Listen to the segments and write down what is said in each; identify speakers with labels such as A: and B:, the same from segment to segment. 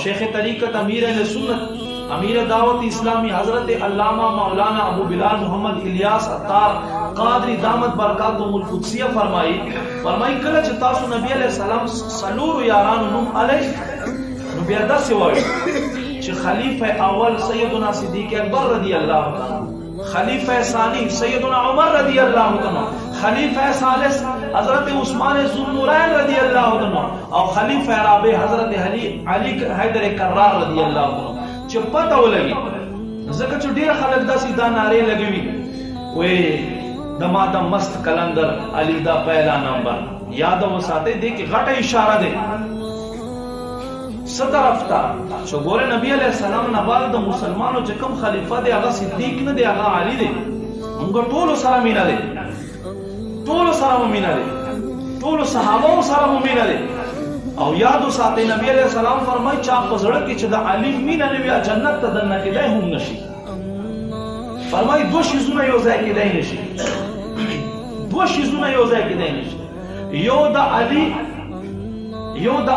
A: शेख तरीक़त अमीर अहले सुन्नत अमीर दावत इस्लामी हजरत अल्लामा मौलाना अबू बिलाल मोहम्मद इलियास अत्तार कादरी दामत बरकातुहुल कुद्सिया फरमाई कल च तासु नबी अलैहि सलाम सलूर यारान नुम अलैहि नबी अदा से वाई च खलीफा अव्वल सैयदना सिद्दीक अकबर रदियल्लाहु ताला, खलीफा सानी सैयदना उमर रदियल्लाहु ताला, खलीफा सालिस हजरत उस्मान ज़ुन्नुरैन रदियल्लाहु ताला और खलीफा राबे हजरत अली हैदर कर्रार रदियल्लाहु ताला। च पता लगी जक च ढेर खलक दा सीधा नारे लगवी वे दमादा मस्त कलंदर अली दा पहला नंबर याद वो साथे दे के घटा इशारा दे सदर अफ्ता जो गोरे नबी अलैहि सलाम नबाल द मुसलमानों च कम खलीफा दे आगा सिद्दीक न दे आगा अली दे उनका टोलो सारा मीना दे, टोलो सारा मीना दे, टोलो सहाबा सारा मीना दे और याद साथे नबी अलैहि सलाम फरमाई चा पजड़ के चदा अली मीना ने बिया जन्नत तदन के दे हम नशी फरमाई दो चीजों यो जाय के दे नशी, दो चीजों यो जाय के दे नशी यो दा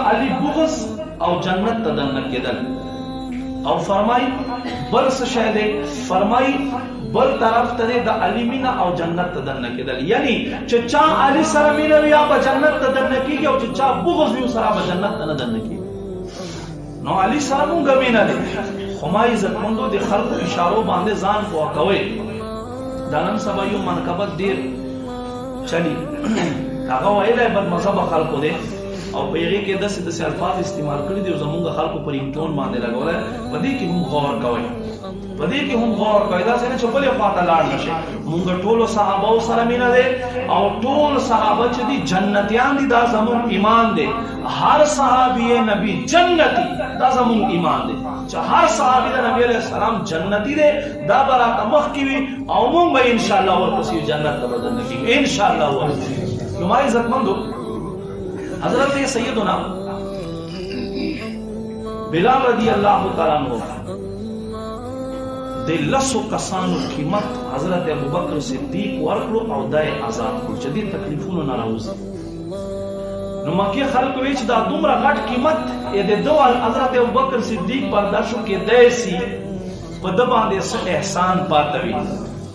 A: अली बुग़्ज़ और जन्नत तदन के दल और फरमाई बल से शायदे फरमाई बल तरफ तरे दा अली मीना और जन्नत तदन के दल यानी चचा अली सरा मीना भी आप जन्नत तदन की और चचा बुग़्ज़ भी सरा जन्नत तदन की नो अली सरा मुंगा मीना दे हमारी जतमंदो दे खल्क इशारों बांधे जान को कवे दानन सबायु मनकबत देर चली कागा वाइला बद मज़हब खल्क दे और बेगे के 10 अल्फाज इस्तेमाल करी दे जमुंगा खाल को पर इम्तिहान माने लगा वाला बदी की हम गौर कवे बदी की हम गौर कायदा से चपले पाता लाड़ नशे मुंगा टोलो सहाबा सरा मीना दे और टोल सहाबा च दी जन्नतियान दी दा जमुन ईमान दे हर सहाबी नबी जन्नती दा जमुन ईमान दे च हर सहाबी दा नबी अलैहि सलाम जन्नती दे दा बरा का मख की भी और मुंग भाई इंशाअल्लाह और तस्वीर जन्नत दा बदन की इंशाअल्लाह वो तुम्हारी इज्जतमंदो हजरत सैयदना बिलाल रदियल्लाहु ताला अन्हु दे लसो कसानो कीमत हजरत अबू बकर सिद्दीक वर्कलो और दाए आजाद को जदी तकलीफों ना राउजी नो मक्के खल्क वेच दा दुमरा घट कीमत ए दे दो हजरत अबू बकर सिद्दीक बर्दाश्त के देसी पदबा दे से एहसान पातवी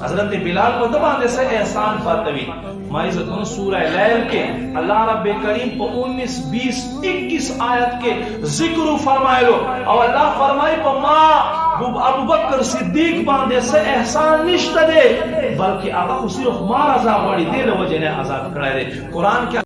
A: हजरत बिलाल पदबा दे से एहसान पातवी माइज़तुन सूरह लैल के अल्लाह रब्बे करीम को 19, 20, 21 आयत के जिक्र फरमाए लो और अल्लाह फरमाए पर माँ अबू बकर सिद्दीक बांधे से एहसान निश्त दे बल्कि आगा उसी रुख मार अजाब वाली दे लो वजह ने आजाद कराए दे कुरान के